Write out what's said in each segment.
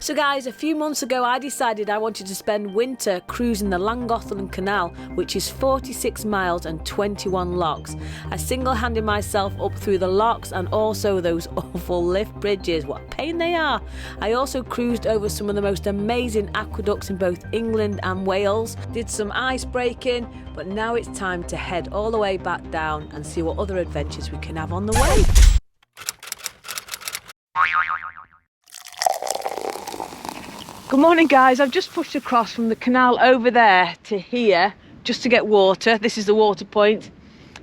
So guys, a few months ago I decided I wanted to spend winter cruising the Llangollen canal, which is 46 miles and 21 locks. I single-handed myself up through the locks and also those awful lift bridges. What a pain they are. I also cruised over some of the most amazing aqueducts in both England and Wales, did some ice breaking, but now it's time to head all the way back down and see what other adventures we can have on the way. Good morning guys, I've just pushed across from the canal over there to here just to get water. This is the water point.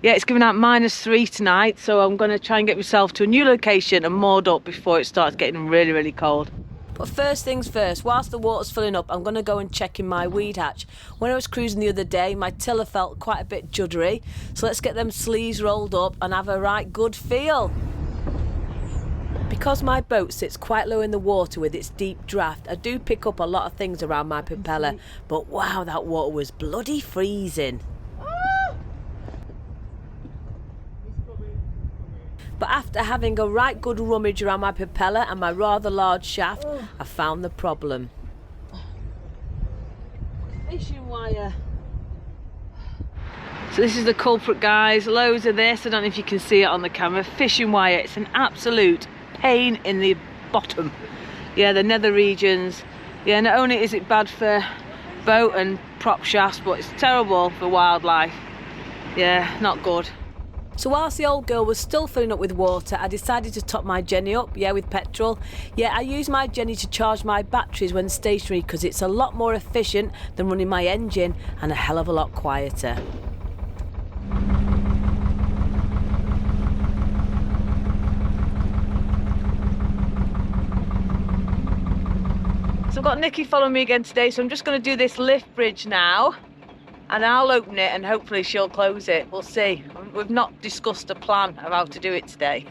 Yeah, it's giving out -3 tonight, so I'm going to try and get myself to a new location and moored up before it starts getting really, really cold. But first things first, whilst the water's filling up, I'm going to go and check in my weed hatch. When I was cruising the other day, my tiller felt quite a bit juddery, so let's get them sleeves rolled up and have a right good feel. Because my boat sits quite low in the water with its deep draft, I do pick up a lot of things around my propeller, but wow, that water was bloody freezing. But after having a right good rummage around my propeller and my rather large shaft, I found the problem. Fishing wire. So this is the culprit guys, loads of this, I don't know if you can see it on the camera, fishing wire. It's an absolute pain in the bottom. Yeah, the nether regions. Yeah, not only is it bad for boat and prop shafts, but it's terrible for wildlife. Yeah, not good. So whilst the old girl was still filling up with water, I decided to top my Jenny up, yeah, with petrol. Yeah, I use my Jenny to charge my batteries when stationary because it's a lot more efficient than running my engine and a hell of a lot quieter. So I've got Nikki following me again today, so I'm just going to do this lift bridge now and I'll open it and hopefully she'll close it. We'll see. We've not discussed a plan of how to do it today.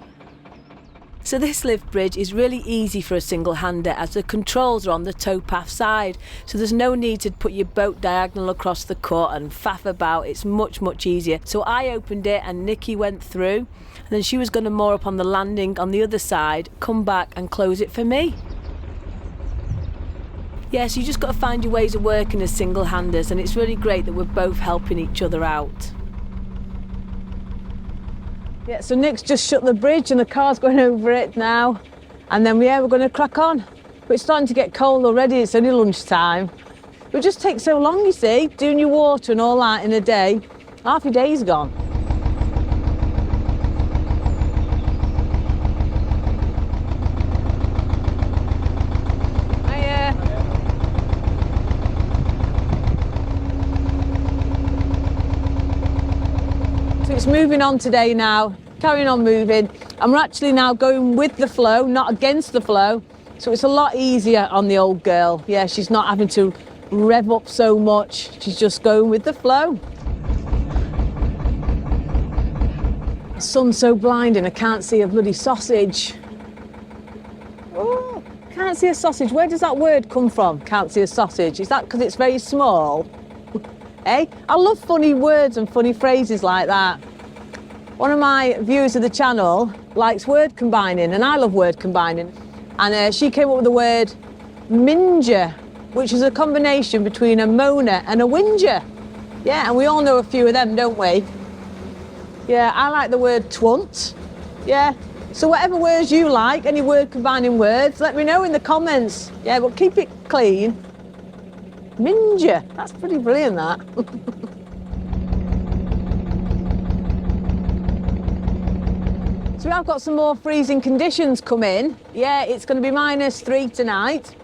So this lift bridge is really easy for a single-hander as the controls are on the towpath side, so there's no need to put your boat diagonal across the cut and faff about. It's much easier. So I opened it and Nikki went through, and then she was going to moor up on the landing on the other side, come back and close it for me. Yeah, so you just got to find your ways of working as single-handers, and it's really great that we're both helping each other out. Yeah, so Nick's just shut the bridge and the car's going over it now, and then yeah, we're going to crack on. But it's starting to get cold already, it's only lunchtime. It just takes so long, you see, doing your water and all that in a day. Half your day's gone. It's moving on today now, carrying on moving, and we're actually now going with the flow, not against the flow, so it's a lot easier on the old girl. Yeah, she's not having to rev up so much, she's just going with the flow. The sun's so blinding, I can't see a bloody sausage. Oh, can't see a sausage. Where does that word come from, can't see a sausage? Is that because it's very small? Hey, I love funny words and funny phrases like that. One of my viewers of the channel likes word combining, and I love word combining. And she came up with the word minger, which is a combination between a moaner and a whinger. Yeah, and we all know a few of them, don't we? Yeah, I like the word twunt. Yeah, so whatever words you like, any word combining words, let me know in the comments. Yeah, but keep it clean. Minger, that's pretty brilliant, that. So I've got some more freezing conditions coming. Yeah, it's going to be -3 tonight.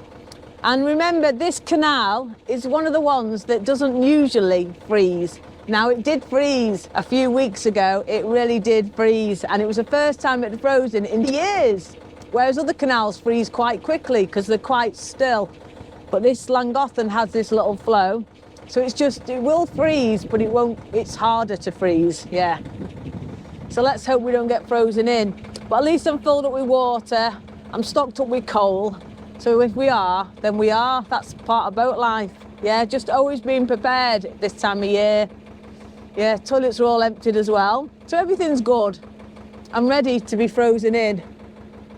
And remember, this canal is one of the ones that doesn't usually freeze. Now, it did freeze a few weeks ago. It really did freeze. And it was the first time it had frozen in years. Whereas other canals freeze quite quickly because they're quite still. But this Llangollen has this little flow, so it will freeze, but it's harder to freeze, yeah. So let's hope we don't get frozen in. But at least I'm filled up with water, I'm stocked up with coal, so if we are, then we are. That's part of boat life, yeah, just always being prepared this time of year. Yeah, toilets are all emptied as well, so everything's good. I'm ready to be frozen in.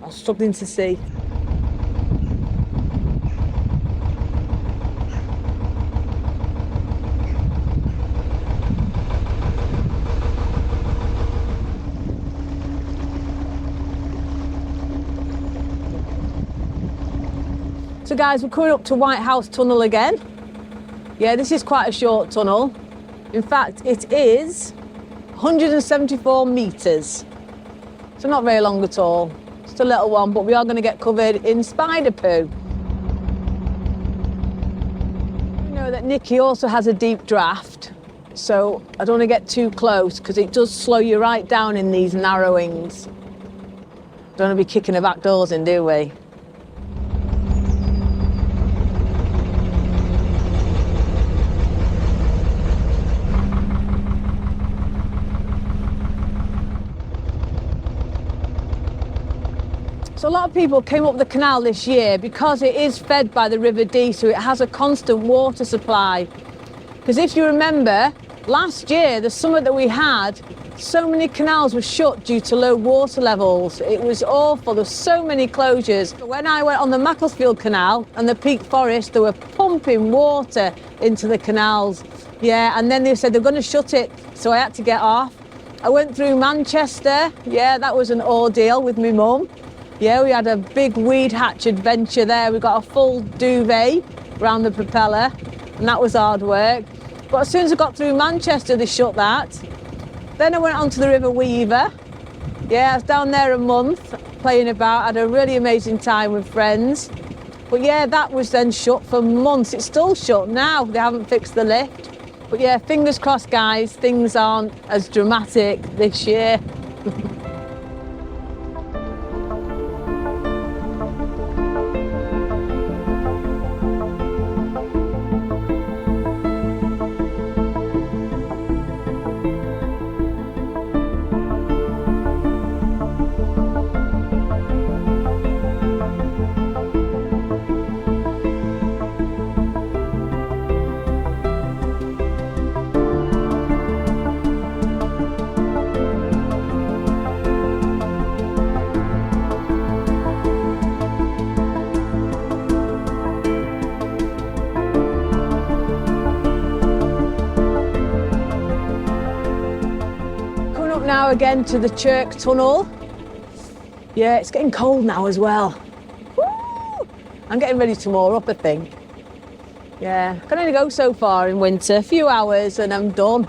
I'm struggling to see. So guys, we're coming up to White House Tunnel again. Yeah, this is quite a short tunnel. In fact, it is 174 metres. So not very long at all. Just a little one, but we are going to get covered in spider poo. You know that Nikki also has a deep draft, so I don't want to get too close because it does slow you right down in these narrowings. Don't want to be kicking the back doors in, do we? So a lot of people came up the canal this year because it is fed by the River Dee, so it has a constant water supply. Because if you remember, last year, the summer that we had, so many canals were shut due to low water levels. It was awful, there were so many closures. When I went on the Macclesfield Canal and the Peak Forest, they were pumping water into the canals. Yeah, and then they said they're going to shut it, so I had to get off. I went through Manchester. Yeah, that was an ordeal with my mum. Yeah, we had a big weed hatch adventure there. We got a full duvet around the propeller, and that was hard work. But as soon as I got through Manchester, they shut that. Then I went on to the River Weaver. Yeah, I was down there a month playing about, had a really amazing time with friends. But yeah, that was then shut for months. It's still shut now, they haven't fixed the lift. But yeah, fingers crossed guys, things aren't as dramatic this year. Now again to the Chirk Tunnel. Yeah, it's getting cold now as well. Woo! I'm getting ready to moor up, I think. Yeah, I can only go so far in winter, a few hours and I'm done.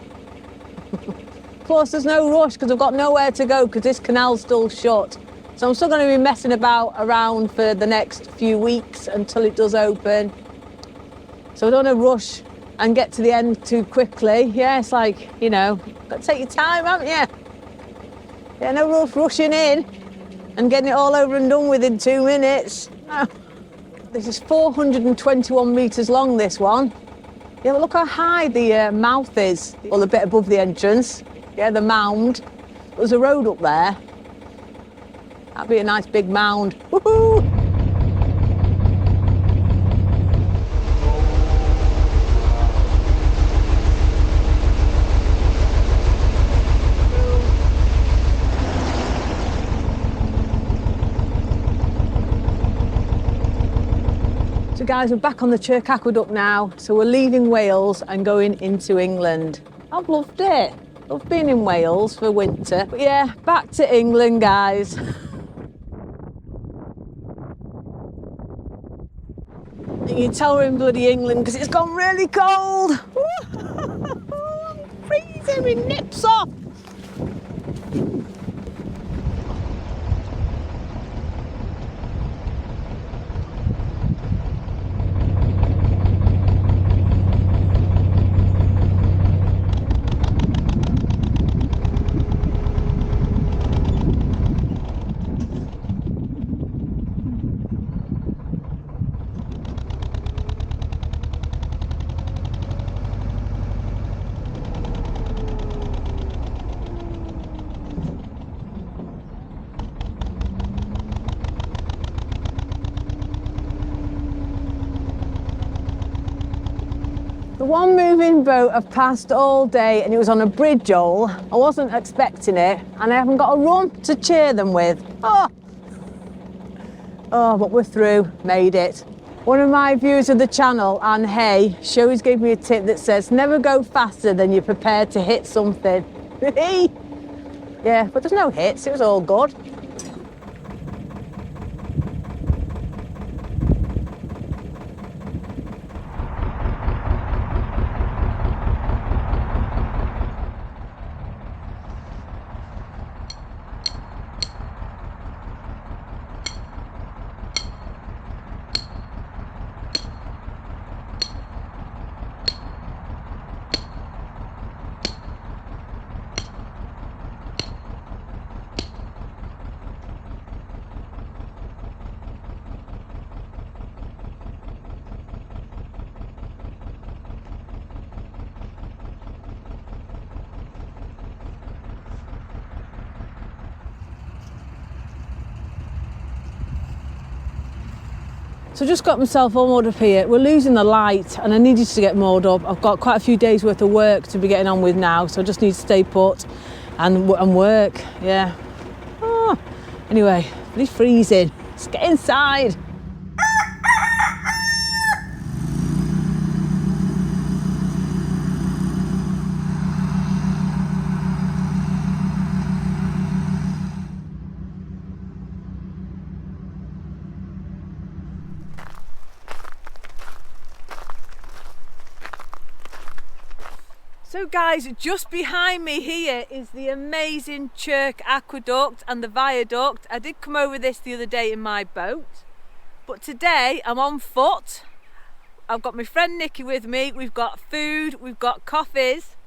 Plus there's no rush because I've got nowhere to go because this canal's still shut. So I'm still going to be messing about around for the next few weeks until it does open. So I don't want to rush and get to the end too quickly. Yeah, it's like, you know, got to take your time, haven't you? Yeah, no rushing in and getting it all over and done with in 2 minutes. No. This is 421 metres long, this one. Yeah, but look how high the mouth is, or the bit above the entrance. Yeah, the mound. There's a road up there. That'd be a nice big mound. Woohoo! So guys, we're back on the Chirk Aqueduct now, so we're leaving Wales and going into England. I've loved it. Loved being in Wales for winter. But yeah, back to England, guys. You can tell we're in bloody England because it's gone really cold. I'm freezing, my nips off. The one moving boat I've passed all day and it was on a bridge, Joel. I wasn't expecting it and I haven't got a run to cheer them with. Oh, but we're through, made it. One of my viewers of the channel, and Hey, she always gave me a tip that says, never go faster than you're prepared to hit something. Yeah, but there's no hits, it was all good. So just got myself all moored up here. We're losing the light and I needed to get moored up. I've got quite a few days worth of work to be getting on with now, so I just need to stay put and work, yeah. Oh. Anyway, it's freezing. Let's get inside. So guys, just behind me here is the amazing Chirk Aqueduct and the viaduct. I did come over this the other day in my boat, but today I'm on foot. I've got my friend Nikki with me. We've got food, we've got coffees,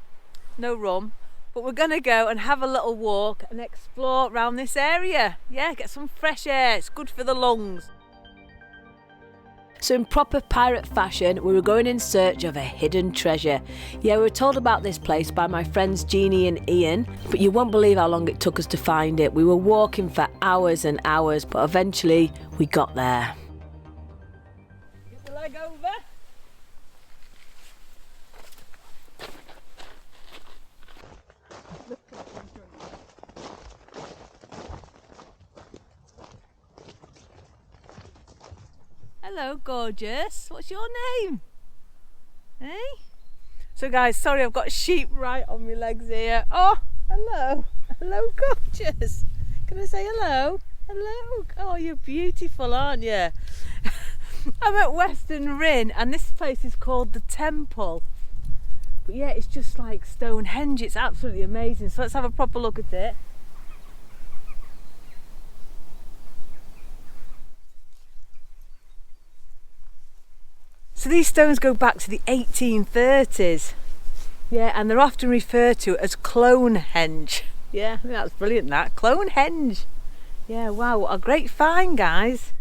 no rum, but we're gonna go and have a little walk and explore around this area. Yeah, get some fresh air, it's good for the lungs. So in proper pirate fashion, we were going in search of a hidden treasure. Yeah, we were told about this place by my friends Jeannie and Ian, but you won't believe how long it took us to find it. We were walking for hours and hours, but eventually we got there. Get the leg over. Hello, gorgeous. What's your name? Hey? So guys, sorry, I've got sheep right on my legs here. Oh, hello. Hello, gorgeous. Can I say hello? Hello. Oh, you're beautiful, aren't you? I'm at Weston Rhyn and this place is called the Temple. But yeah, it's just like Stonehenge. It's absolutely amazing. So let's have a proper look at it. So these stones go back to the 1830s. Yeah, and they're often referred to as CloneHenge. Yeah, I think that's brilliant, that. CloneHenge. Yeah, wow, what a great find, guys.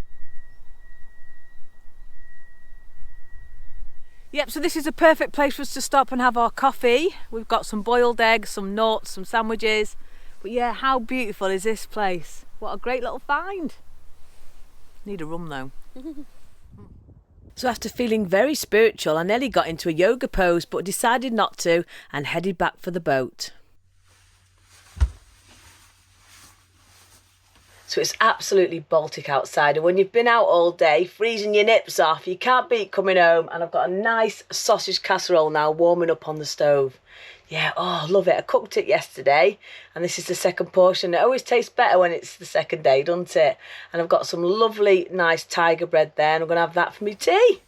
Yep, so this is a perfect place for us to stop and have our coffee. We've got some boiled eggs, some nuts, some sandwiches. But yeah, how beautiful is this place? What a great little find. Need a rum though. So after feeling very spiritual, I nearly got into a yoga pose but decided not to and headed back for the boat. So it's absolutely Baltic outside, and when you've been out all day, freezing your nips off, you can't beat coming home. And I've got a nice sausage casserole now warming up on the stove. Yeah, oh, love it. I cooked it yesterday and this is the second portion. It always tastes better when it's the second day, doesn't it? And I've got some lovely, nice tiger bread there and I'm going to have that for my tea.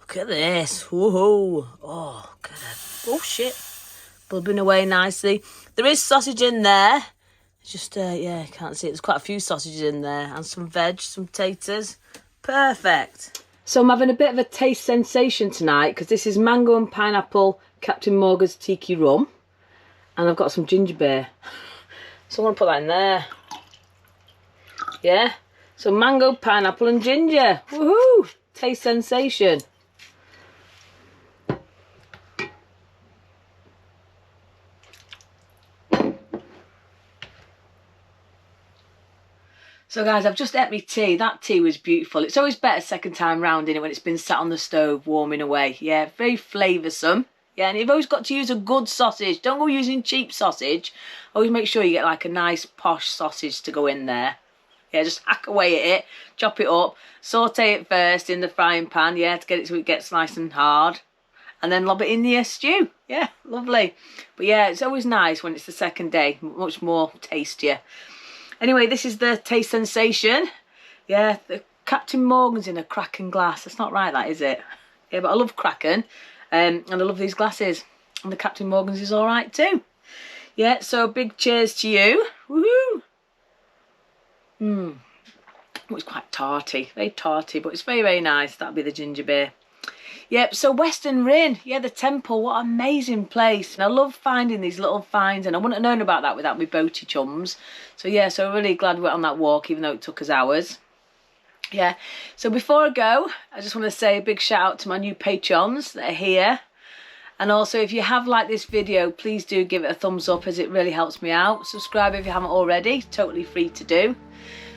Look at this. Whoa. Oh, look at that. Oh, shit. Bubbling away nicely. There is sausage in there. It's just, yeah, I can't see it. There's quite a few sausages in there and some veg, some taters. Perfect. So I'm having a bit of a taste sensation tonight because this is mango and pineapple Captain Morgan's tiki rum, and I've got some ginger beer, so I'm going to put that in there. Yeah, so mango, pineapple and ginger. Woohoo! Taste sensation. So guys, I've just ate my tea. That tea was beautiful. It's always better second time round, innit, when it's been sat on the stove warming away. Yeah, very flavoursome. Yeah, and you've always got to use a good sausage. Don't go using cheap sausage. Always make sure you get like a nice posh sausage to go in there. Yeah, just hack away at it, chop it up, saute it first in the frying pan, yeah, to get it so it gets nice and hard. And then lob it in the stew. Yeah, lovely. But yeah, it's always nice when it's the second day, much more tastier. Anyway, this is the taste sensation. Yeah, the Captain Morgan's in a Kraken glass. That's not right, that, is it? Yeah, but I love Kraken. And I love these glasses. And the Captain Morgan's is all right too. Yeah, so big cheers to you. Woohoo! Oh, it's quite tarty. Very tarty, but it's very, very nice. That'll be the ginger beer. Yep, so Weston Rhyn. Yeah, the temple. What an amazing place. And I love finding these little finds. And I wouldn't have known about that without my boaty chums. So yeah, so really glad we went on that walk, even though it took us hours. Yeah, so before I go, I just want to say a big shout out to my new patrons that are here. And also, if you have liked this video, please do give it a thumbs up as it really helps me out. Subscribe if you haven't already, totally free to do.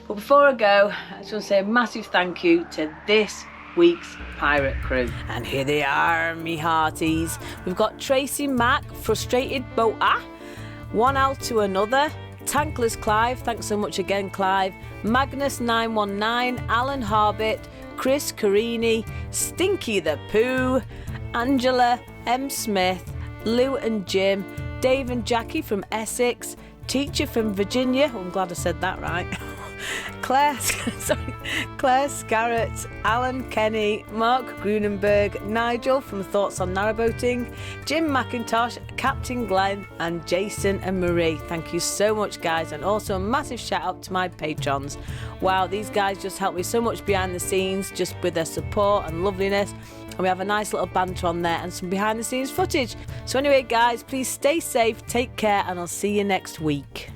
But before I go, I just want to say a massive thank you to this week's pirate crew. And here they are, me hearties. We've got Tracy Mack, Frustrated Boater, One Out to Another, Tankless Clive, thanks so much again Clive, Magnus 919, Alan Harbit, Chris Carini, Stinky the Pooh, Angela M. Smith, Lou and Jim, Dave and Jackie from Essex, Teacher from Virginia, oh, I'm glad I said that right, Claire Scarrett, Alan Kenny, Mark Grunenberg, Nigel from Thoughts on Narrowboating, Jim McIntosh, Captain Glenn and Jason and Marie. Thank you so much guys, and also a massive shout out to my patrons. Wow, these guys just help me so much behind the scenes, just with their support and loveliness. And we have a nice little banter on there and some behind the scenes footage. So anyway guys, please stay safe, take care, and I'll see you next week.